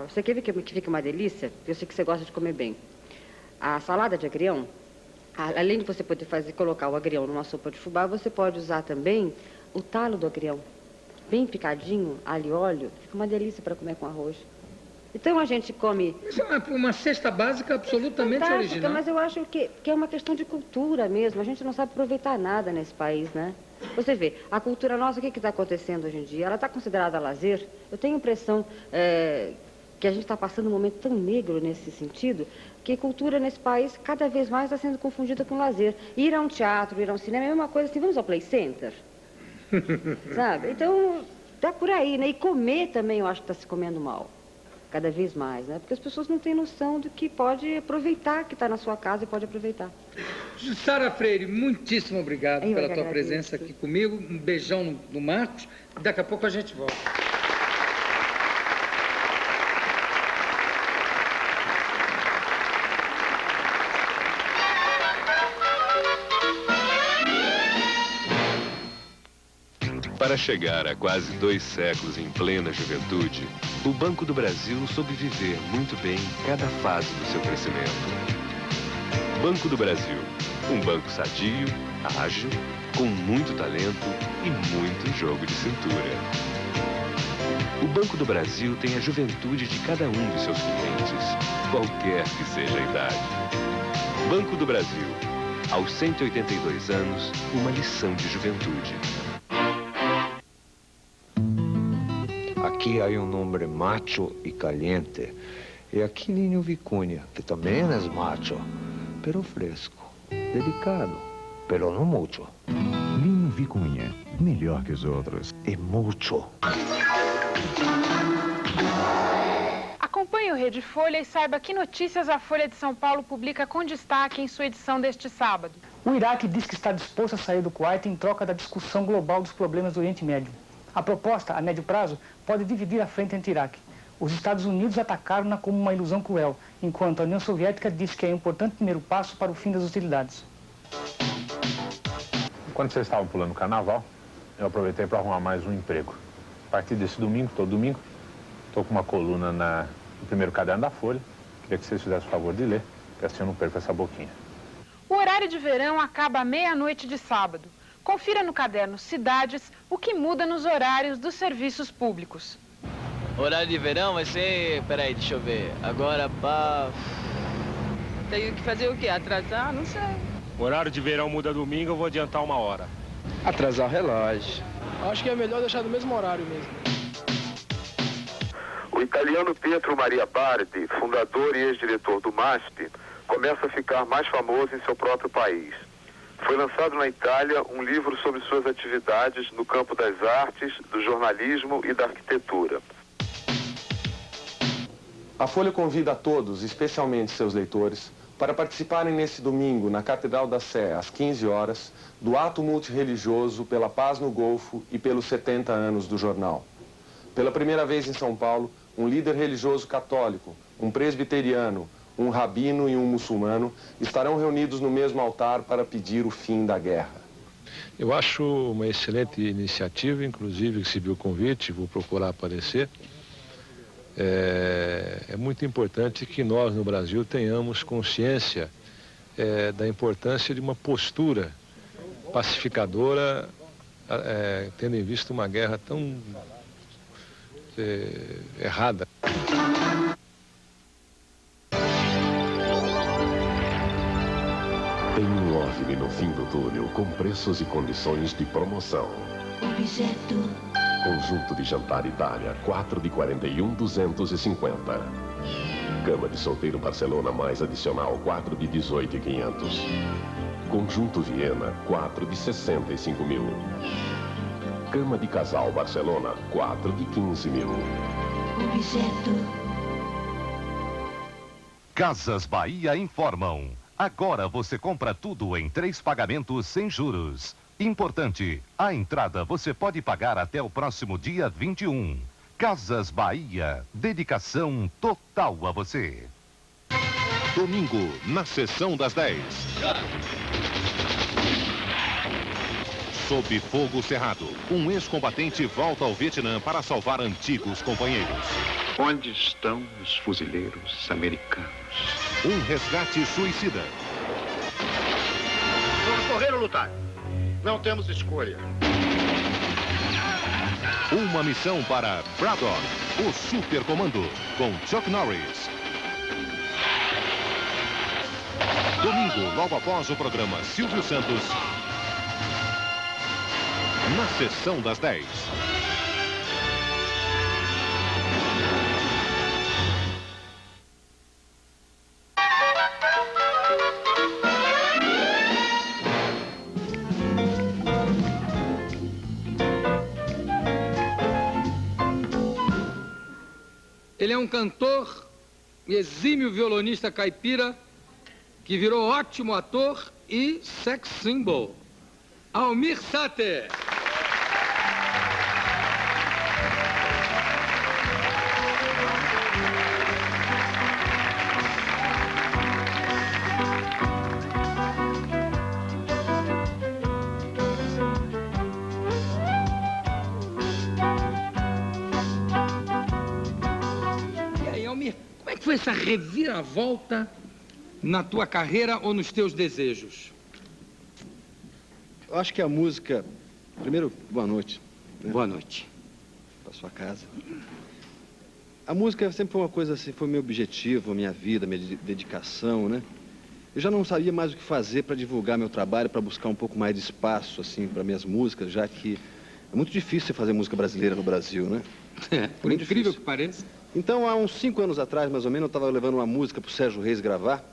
você quer ver que fica uma delícia? Eu sei que você gosta de comer bem. A salada de agrião, além de você poder colocar o agrião numa sopa de fubá, você pode usar também o talo do agrião. Bem picadinho, alho e óleo, fica uma delícia para comer com arroz. Então a gente come... Isso é uma cesta básica absolutamente original. Mas eu acho que é uma questão de cultura mesmo. A gente não sabe aproveitar nada nesse país, né? Você vê, a cultura nossa, o que está acontecendo hoje em dia? Ela está considerada lazer. Eu tenho a impressão que a gente está passando um momento tão negro nesse sentido, que cultura nesse país cada vez mais está sendo confundida com lazer. Ir a um teatro, ir a um cinema é a mesma coisa assim, vamos ao Play Center? Sabe? Então, tá por aí, né? E comer também eu acho que está se comendo mal. Cada vez mais, né? Porque as pessoas não têm noção do que pode aproveitar, que está na sua casa e pode aproveitar. Jussara Freire, muitíssimo obrigado pela tua presença aqui comigo. Um beijão no Marcos. Daqui a pouco a gente volta. Para chegar a quase 2 séculos em plena juventude, o Banco do Brasil soube viver muito bem cada fase do seu crescimento. Banco do Brasil, um banco sadio, ágil, com muito talento e muito jogo de cintura. O Banco do Brasil tem a juventude de cada um de seus clientes, qualquer que seja a idade. Banco do Brasil, aos 182 anos, uma lição de juventude. Aqui há nome macho e caliente. E aqui Ninho Vicuña, que também é macho, pero fresco, delicado, pero não mucho. Ninho Vicuña, melhor que os outros. E mucho. Acompanhe o Rede Folha e saiba que notícias a Folha de São Paulo publica com destaque em sua edição deste sábado. O Iraque diz que está disposto a sair do Kuwait em troca da discussão global dos problemas do Oriente Médio. A proposta, a médio prazo, pode dividir a frente entre Iraque. Os Estados Unidos atacaram-na como uma ilusão cruel, enquanto a União Soviética diz que é um importante primeiro passo para o fim das hostilidades. Quando vocês estavam pulando o carnaval, eu aproveitei para arrumar mais um emprego. A partir desse domingo, todo domingo, estou com uma coluna no primeiro caderno da Folha. Queria que vocês fizessem o favor de ler, porque assim eu não perco essa boquinha. O horário de verão acaba à meia-noite de sábado. Confira no caderno Cidades o que muda nos horários dos serviços públicos. Horário de verão vai ser... Peraí, deixa eu ver. Agora, tenho que fazer o quê? Atrasar? Não sei. O horário de verão muda domingo, eu vou adiantar 1 hora. Atrasar o relógio. Acho que é melhor deixar no mesmo horário mesmo. O italiano Pietro Maria Bardi, fundador e ex-diretor do MASP, começa a ficar mais famoso em seu próprio país. Foi lançado na Itália um livro sobre suas atividades no campo das artes, do jornalismo e da arquitetura. A Folha convida a todos, especialmente seus leitores, para participarem nesse domingo na Catedral da Sé, às 15 horas, do ato multirreligioso pela paz no Golfo e pelos 70 anos do jornal. Pela primeira vez em São Paulo, um líder religioso católico, um presbiteriano, um rabino e um muçulmano estarão reunidos no mesmo altar para pedir o fim da guerra. Eu acho uma excelente iniciativa, inclusive recebi o convite, vou procurar aparecer. É muito importante que nós no Brasil tenhamos consciência da importância de uma postura pacificadora, tendo em vista uma guerra tão errada. Tem um OVNI no fim do túnel, com preços e condições de promoção. Objeto. Conjunto de jantar Itália, 4 de 41.250. Cama de solteiro Barcelona mais adicional, 4 de 18.500. Conjunto Viena, 4 de 65 mil. Cama de casal Barcelona, 4 de 15 mil. Objeto. Casas Bahia informam. Agora você compra tudo em 3 pagamentos sem juros. Importante, a entrada você pode pagar até o próximo dia 21. Casas Bahia, dedicação total a você. Domingo, na sessão das 10. Sob fogo cerrado, um ex-combatente volta ao Vietnã para salvar antigos companheiros. Onde estão os fuzileiros americanos? Um resgate suicida. Vamos correr ou lutar? Não temos escolha. Uma missão para Braddock, o supercomando, com Chuck Norris. Domingo, logo após o programa Silvio Santos, na sessão das 10. Ele é um cantor e exímio violonista caipira que virou ótimo ator e sex symbol. Almir Sater. E aí, Almir, como é que foi essa reviravolta na tua carreira ou nos teus desejos? Eu acho que a música... Primeiro, boa noite. Né? Boa noite. Para sua casa. A música sempre foi uma coisa assim, foi meu objetivo, a minha vida, a minha dedicação, né? Eu já não sabia mais o que fazer para divulgar meu trabalho, para buscar um pouco mais de espaço, assim, para minhas músicas, já que é muito difícil você fazer música brasileira no Brasil, né? É, por incrível que pareça. Então, há uns 5 anos atrás, mais ou menos, eu estava levando uma música para o Sérgio Reis gravar.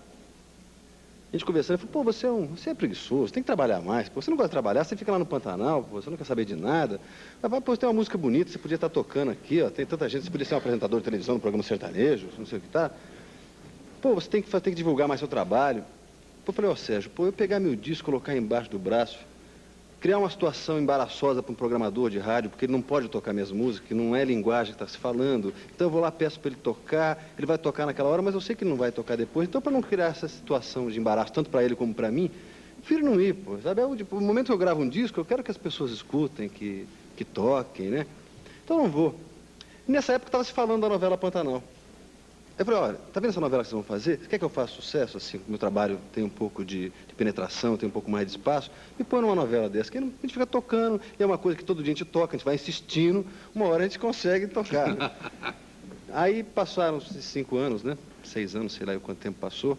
A gente conversando, ele falou, pô, você é preguiçoso, tem que trabalhar mais. Pô, você não gosta de trabalhar, você fica lá no Pantanal, pô, você não quer saber de nada. Mas, pô, tem uma música bonita, você podia estar tocando aqui, ó, tem tanta gente, você podia ser um apresentador de televisão no programa sertanejo, não sei o que tá. Pô, você tem que divulgar mais seu trabalho. Pô, eu falei, ó, Sérgio, pô, eu pegar meu disco, colocar embaixo do braço, criar uma situação embaraçosa para um programador de rádio, porque ele não pode tocar minhas músicas, que não é linguagem que está se falando. Então eu vou lá, peço para ele tocar, ele vai tocar naquela hora, mas eu sei que ele não vai tocar depois. Então, para não criar essa situação de embaraço, tanto para ele como para mim, prefiro não ir, pô. Sabe? No momento que eu gravo um disco, eu quero que as pessoas escutem, que toquem, né? Então eu não vou. E nessa época estava se falando da novela Pantanal. Eu falei, olha, tá vendo essa novela que vocês vão fazer? Você quer que eu faça sucesso, assim, que o meu trabalho tem um pouco de penetração, tem um pouco mais de espaço? Me põe numa novela dessa, que a gente fica tocando, e é uma coisa que todo dia a gente toca, a gente vai insistindo, uma hora a gente consegue tocar, né? Aí passaram esses 5 anos, né? 6 anos, sei lá quanto tempo passou.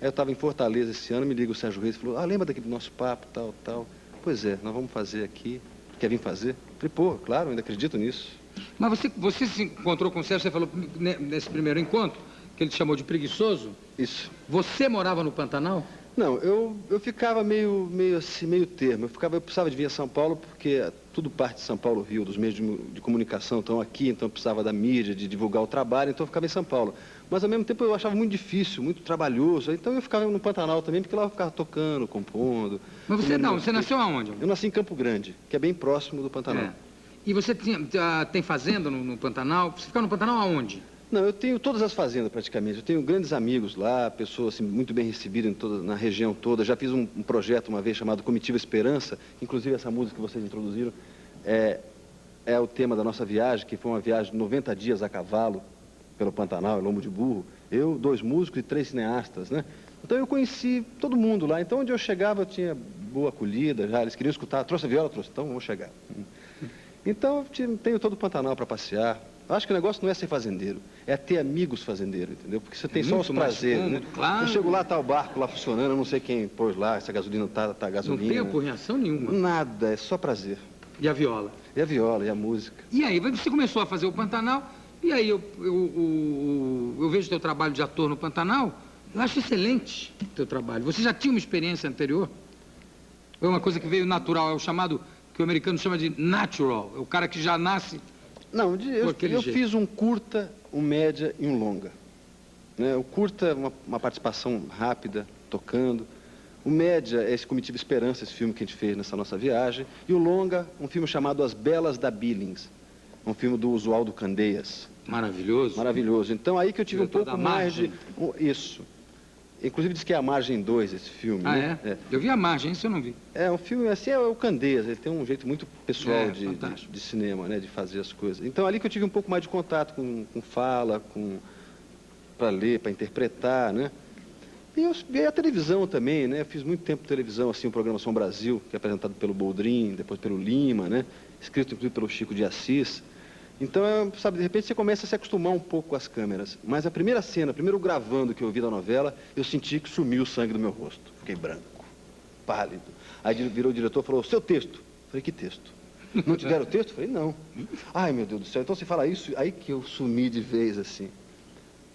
Aí eu estava em Fortaleza esse ano, me liga o Sérgio Reis e falou, lembra daquele nosso papo, tal. Pois é, nós vamos fazer aqui. Quer vir fazer? Falei, pô, claro, eu ainda acredito nisso. Mas você se encontrou com o Sérgio, você falou nesse primeiro encontro, que ele te chamou de preguiçoso? Isso. Você morava no Pantanal? Não, eu ficava meio termo. Eu precisava de vir a São Paulo porque tudo parte de São Paulo, Rio, dos meios de comunicação estão aqui, então eu precisava da mídia, de divulgar o trabalho, então eu ficava em São Paulo. Mas ao mesmo tempo eu achava muito difícil, muito trabalhoso, então eu ficava no Pantanal também, porque lá eu ficava tocando, compondo. Mas você nasceu aonde? Eu nasci em Campo Grande, que é bem próximo do Pantanal. É. E você tem fazenda no Pantanal? Você fica no Pantanal aonde? Não, eu tenho todas as fazendas praticamente. Eu tenho grandes amigos lá, pessoas assim, muito bem recebidas na região toda. Já fiz um projeto uma vez chamado Comitiva Esperança, inclusive essa música que vocês introduziram é o tema da nossa viagem, que foi uma viagem de 90 dias a cavalo pelo Pantanal, lombo de burro. Eu, 2 músicos e 3 cineastas, né? Então eu conheci todo mundo lá. Então onde eu chegava eu tinha boa acolhida, já eles queriam escutar. Trouxe a viola? Trouxe. Então vamos chegar. Então eu tenho todo o Pantanal para passear. Eu acho que o negócio não é ser fazendeiro, é ter amigos fazendeiros, entendeu? Porque você tem só os prazeres, né? Claro. Eu chego lá, tá o barco lá funcionando, eu não sei quem pôs lá, essa gasolina tá gasolina. Não tem apurreação nenhuma. Nada, é só prazer. E a viola? E a viola, e a música. E aí, você começou a fazer o Pantanal, e aí eu vejo teu trabalho de ator no Pantanal, eu acho excelente o teu trabalho. Você já tinha uma experiência anterior? Ou é uma coisa que veio natural, é o chamado, que o americano chama de natural, é o cara que já nasce... Não, eu fiz um curta, um média e um longa. Né? O curta, uma participação rápida, tocando. O média é esse Comitiva Esperança, esse filme que a gente fez nessa nossa viagem. E o longa, um filme chamado As Belas da Billings. Um filme do Oswaldo Candeias. Maravilhoso. Maravilhoso. Então aí que eu tive um pouco mais de... Isso. Inclusive diz que é a Margem 2 esse filme. Ah, né? é? Eu vi a Margem, isso eu não vi. É um filme, assim, é o Candeias, ele tem um jeito muito pessoal fantástico. de cinema, né, de fazer as coisas. Então ali que eu tive um pouco mais de contato com fala, para ler, para interpretar, né. E a televisão também, né, eu fiz muito tempo de televisão, assim, o programa Som Brasil, que é apresentado pelo Boldrin, depois pelo Lima, né, escrito inclusive pelo Chico de Assis. Então, sabe, de repente você começa a se acostumar um pouco com as câmeras. Mas a primeira cena, primeiro gravando que eu vi da novela, eu senti que sumiu o sangue do meu rosto. Fiquei branco, pálido. Aí virou o diretor e falou, seu texto. Eu falei, que texto? Não tiveram o texto? Eu falei, não. Ai, meu Deus do céu, então você fala isso, aí que eu sumi de vez, assim.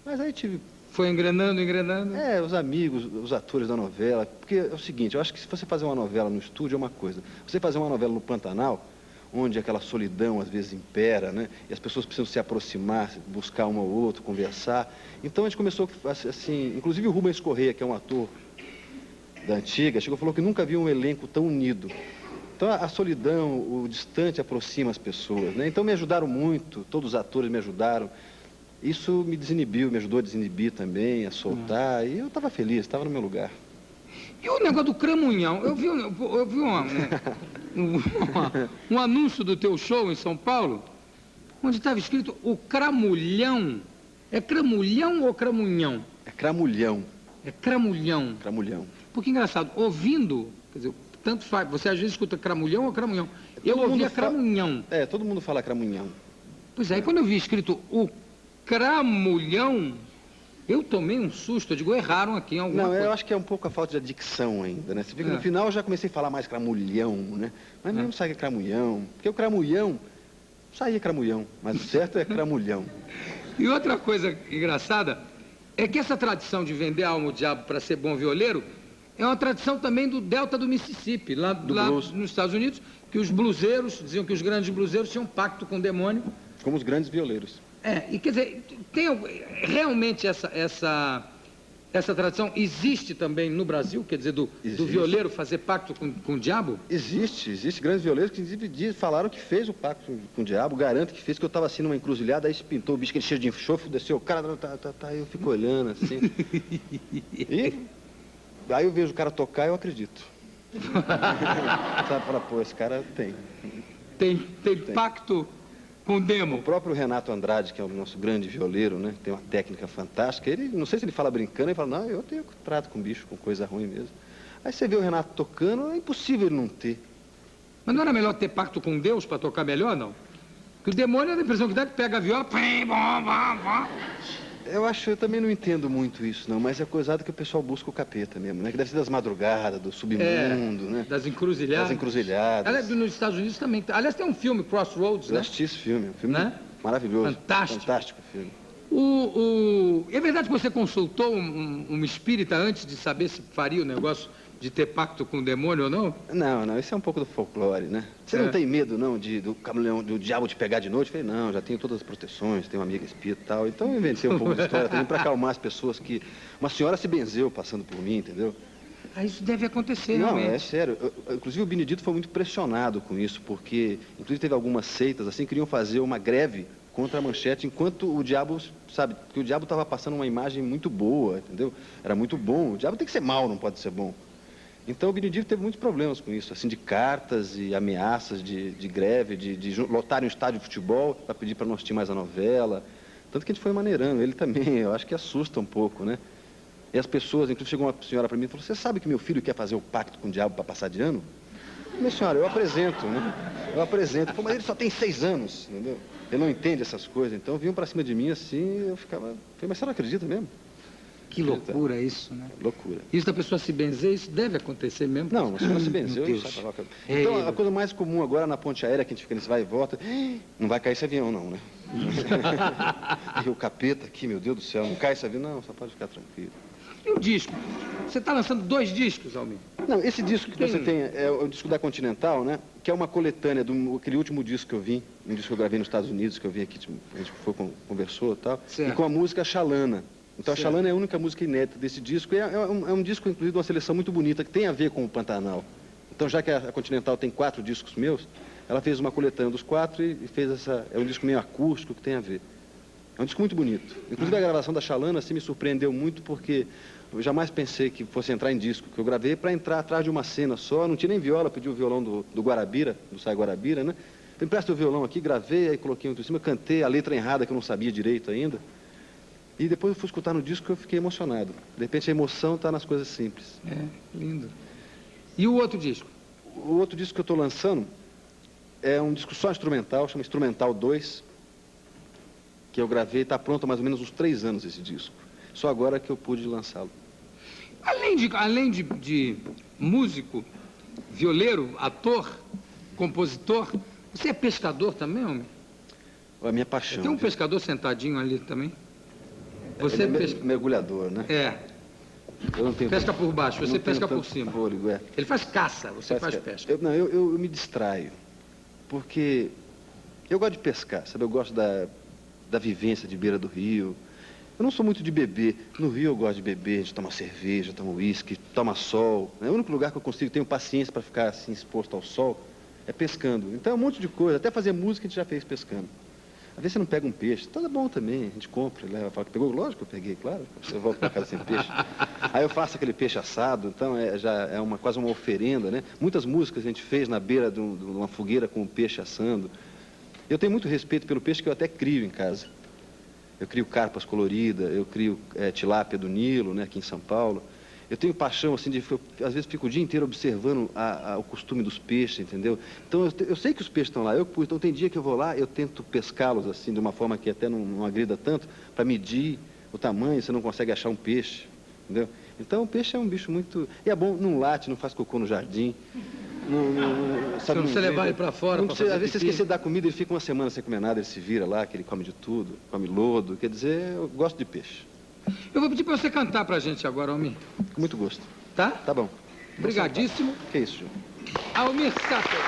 Mas aí tive... Foi engrenando, engrenando? É, os amigos, os atores da novela. Porque é o seguinte, eu acho que se você fazer uma novela no estúdio é uma coisa. Você fazer uma novela no Pantanal, onde aquela solidão às vezes impera, né? E as pessoas precisam se aproximar, buscar um ao outro, conversar. Então a gente começou assim, inclusive o Rubens Corrêa, que é um ator da antiga, chegou e falou que nunca viu um elenco tão unido. Então a solidão, o distante aproxima as pessoas, né? Então me ajudaram muito, todos os atores me ajudaram. Isso me desinibiu, me ajudou a desinibir também, a soltar, e eu estava feliz, estava no meu lugar. E o negócio do Cramunhão? Eu vi um anúncio do teu show em São Paulo, onde estava escrito o Cramulhão. É Cramulhão ou Cramunhão? É Cramulhão. É Cramulhão. Cramulhão. Porque engraçado, ouvindo, quer dizer, tanto faz, você às vezes escuta Cramulhão ou Cramunhão. Eu ouvia Cramunhão. É, todo mundo fala Cramunhão. Pois é, e quando eu vi escrito o Cramulhão, eu tomei um susto, eu digo, erraram aqui em alguma coisa. Não, eu acho que é um pouco a falta de adicção ainda, né? Você vê que no final eu já comecei a falar mais Cramulhão, né? Mas não sai Cramulhão, porque o Cramulhão, saía Cramulhão, mas o certo é Cramulhão. E outra coisa engraçada é que essa tradição de vender a alma ao diabo para ser bom violeiro é uma tradição também do delta do Mississippi, lá nos Estados Unidos, que os bluseiros, diziam que os grandes bluseiros tinham um pacto com o demônio. Como os grandes violeiros. E quer dizer, realmente essa tradição existe também no Brasil? Quer dizer, do violeiro fazer pacto com o diabo? Existe grandes violeiros que inclusive falaram que fez o pacto com o diabo, garanto que fez, que eu estava assim numa encruzilhada, aí se pintou o bicho, aquele cheiro de enxofre, desceu, o cara, eu fico olhando assim. E aí eu vejo o cara tocar e eu acredito. Sabe, falar, pô, esse cara tem. Tem pacto com o demo. O próprio Renato Andrade, que é o nosso grande violeiro, né? Tem uma técnica fantástica. Ele, não sei se ele fala brincando, ele fala, não, eu trato com bicho, com coisa ruim mesmo. Aí você vê o Renato tocando, é impossível ele não ter. Mas não era melhor ter pacto com Deus para tocar melhor, não? Porque o demônio, a impressão que dá, que pega a viola, Eu também não entendo muito isso, não, mas é coisado que o pessoal busca o capeta mesmo, né? Que deve ser das madrugadas, do submundo, né? Das encruzilhadas. Das encruzilhadas. Aliás, nos Estados Unidos também. Aliás, tem um filme, Crossroads, né? Eu assisti esse filme, né? Maravilhoso. Fantástico. Fantástico filme. É verdade que você consultou um espírita antes de saber se faria o negócio de ter pacto com o demônio ou não? Não, isso é um pouco do folclore, né? Você não tem medo, não, do diabo te pegar de noite? Eu falei, não, já tenho todas as proteções, tenho uma amiga espírita e tal. Então eu inventei um pouco de história também para acalmar as pessoas que... Uma senhora se benzeu passando por mim, entendeu? Isso deve acontecer, não, realmente. É sério. Inclusive o Benedito foi muito pressionado com isso, porque inclusive teve algumas seitas assim que queriam fazer uma greve contra a Manchete, enquanto o diabo, sabe, que o diabo estava passando uma imagem muito boa, entendeu? Era muito bom. O diabo tem que ser mau, não pode ser bom. Então o Benedito teve muitos problemas com isso, assim, de cartas e ameaças de greve, de lotarem um estádio de futebol para pedir para não assistir mais a novela. Tanto que a gente foi maneirando. Ele também, eu acho que assusta um pouco, né? E as pessoas, inclusive chegou uma senhora para mim e falou, você sabe que meu filho quer fazer o pacto com o diabo para passar de ano? Minha senhora, eu apresento, né? Eu apresento. Pô, mas ele só tem 6 anos, entendeu? Ele não entende essas coisas. Então vinham para cima de mim assim, eu ficava... Mas você não acredita mesmo? Que loucura isso, né? Loucura. Isso da pessoa se benzer, isso deve acontecer mesmo? Não, a senhora se benzeu. Então, a coisa mais comum agora na ponte aérea, que a gente fica nesse vai e volta, não vai cair esse avião, não, né? E o capeta aqui, meu Deus do céu, não cai esse avião, não, só pode ficar tranquilo. E o disco? Você está lançando 2 discos, Almir? Não, esse disco que você tem é o disco da Continental, né? Que é uma coletânea daquele último disco que eu vim, um disco que eu gravei nos Estados Unidos, que eu vim aqui, a gente conversou e tal, e com a música Xalana. Então a Xalana é a única música inédita desse disco, e é um disco, inclusive, de uma seleção muito bonita, que tem a ver com o Pantanal. Então, já que a Continental tem 4 discos meus, ela fez uma coletânea dos 4 e fez é um disco meio acústico que tem a ver. É um disco muito bonito. Inclusive a gravação da Xalana assim, me surpreendeu muito porque Eu jamais pensei que fosse entrar em disco, que eu gravei para entrar atrás de uma cena só, não tinha nem viola, pedi o violão do Guarabira, do Sai Guarabira, né? Eu empresto o violão aqui, gravei, aí coloquei outro em cima, cantei a letra errada que eu não sabia direito ainda. E depois eu fui escutar no disco e eu fiquei emocionado. De repente a emoção está nas coisas simples. É, lindo. E o outro disco? O outro disco que eu estou lançando é um disco só instrumental, chama Instrumental 2, que eu gravei, está pronto há mais ou menos uns 3 anos esse disco. Só agora que eu pude lançá-lo. Além de músico, violeiro, ator, compositor, você é pescador também, homem? É a minha paixão. Tem um pescador sentadinho ali também? Você é mergulhador, né? É. Eu não tenho pesca por baixo, você pesca por cima. Fôlego, é. Ele faz caça, você faz pesca. Eu me distraio, porque eu gosto de pescar, sabe? Eu gosto da vivência de beira do rio. Eu não sou muito de beber. No Rio eu gosto de beber, a gente toma cerveja, toma uísque, toma sol. É o único lugar que eu consigo, tenho paciência para ficar assim exposto ao sol, é pescando. Então é um monte de coisa, até fazer música a gente já fez pescando. Às vezes você não pega um peixe, tá bom também, a gente compra, leva, fala que pegou, lógico que eu peguei, claro, você volta para casa sem peixe. Aí eu faço aquele peixe assado, então já é quase uma oferenda, né? Muitas músicas a gente fez na beira de uma fogueira com o peixe assando. Eu tenho muito respeito pelo peixe que eu até crio em casa. Eu crio carpas coloridas, eu crio tilápia do Nilo, né, aqui em São Paulo. Eu tenho paixão, assim, às vezes fico o dia inteiro observando o costume dos peixes, entendeu? Então, eu sei que os peixes estão lá, então tem dia que eu vou lá, eu tento pescá-los, assim, de uma forma que até não agrida tanto, para medir o tamanho, você não consegue achar um peixe, entendeu? Então, o peixe é um bicho muito... E é bom, não late, não faz cocô no jardim. Você não precisa levar ele para fora para fazer às vezes pipi. você esquecer de dar comida, ele fica uma semana sem comer nada, ele se vira lá, que ele come de tudo, come lodo. Quer dizer, eu gosto de peixe. Eu vou pedir para você cantar para a gente agora, Almir. Com muito gosto. Tá? Tá bom. Obrigadíssimo. Que isso, João? Almir Sater.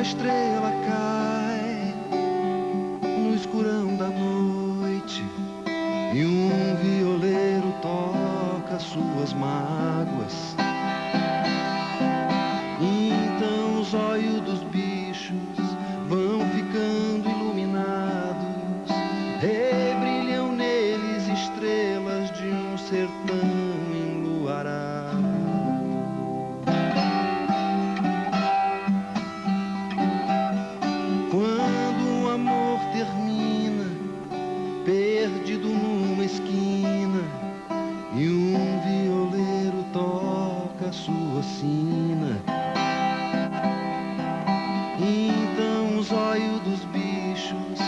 Estrela cai no escurão da noite e um violeiro toca suas mágoas. Então os olhos dos bichos vão ficando iluminados, rebrilham neles estrelas de um sertão enluarado. Perdido numa esquina e um violeiro toca sua sina. Então os olhos dos bichos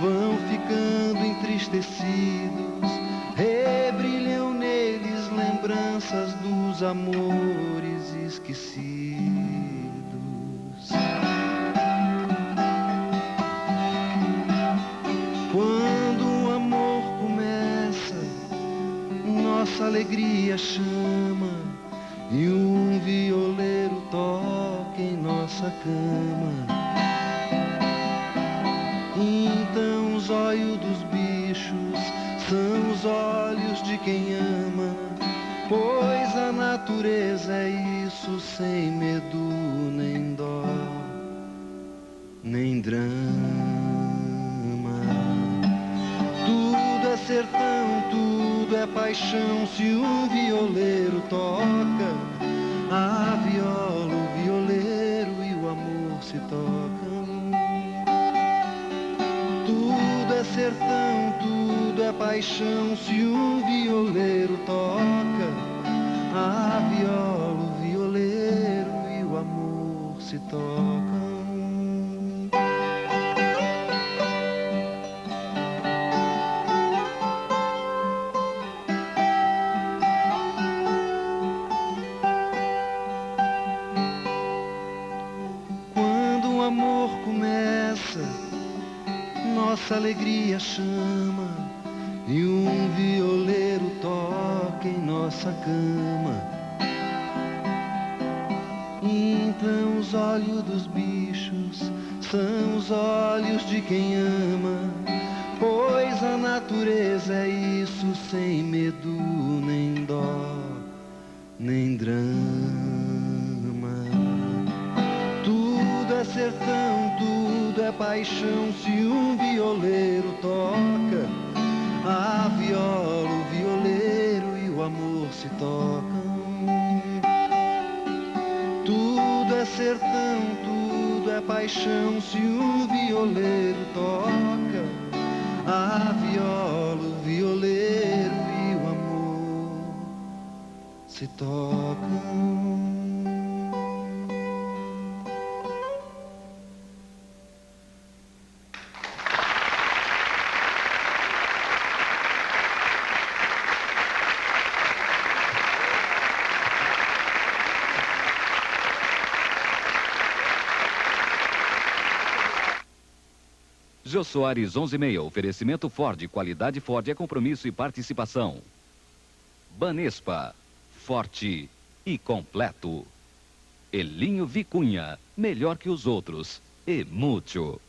vão ficando entristecidos, rebrilham neles lembranças dos amores esquecidos. Nossa alegria chama e um violeiro toca em nossa cama. Então os olhos dos bichos são os olhos de quem ama, pois a natureza é isso, sem medo nem dó, nem drama. Tudo é sertão, tudo é paixão, se um violeiro toca a viola, o violeiro e o amor se tocam. Tudo é sertão, tudo é paixão, se um violeiro toca a viola, o violeiro e o amor se tocam. Nossa alegria chama e um violeiro nossa cama. Então os olhos dos bichos são os olhos de quem ama, pois a natureza é isso, sem medo, nem dó, nem drama. Tudo é sertão, tudo é paixão, se um violeiro toca a viola, o violeiro e o amor se tocam. Tudo é sertão, tudo é paixão, se um violeiro toca a viola, o violeiro e o amor se tocam. Jô Soares 11:30, oferecimento Ford, qualidade Ford é compromisso e participação. Banespa, forte e completo. Elinho Vicunha, melhor que os outros, e muito.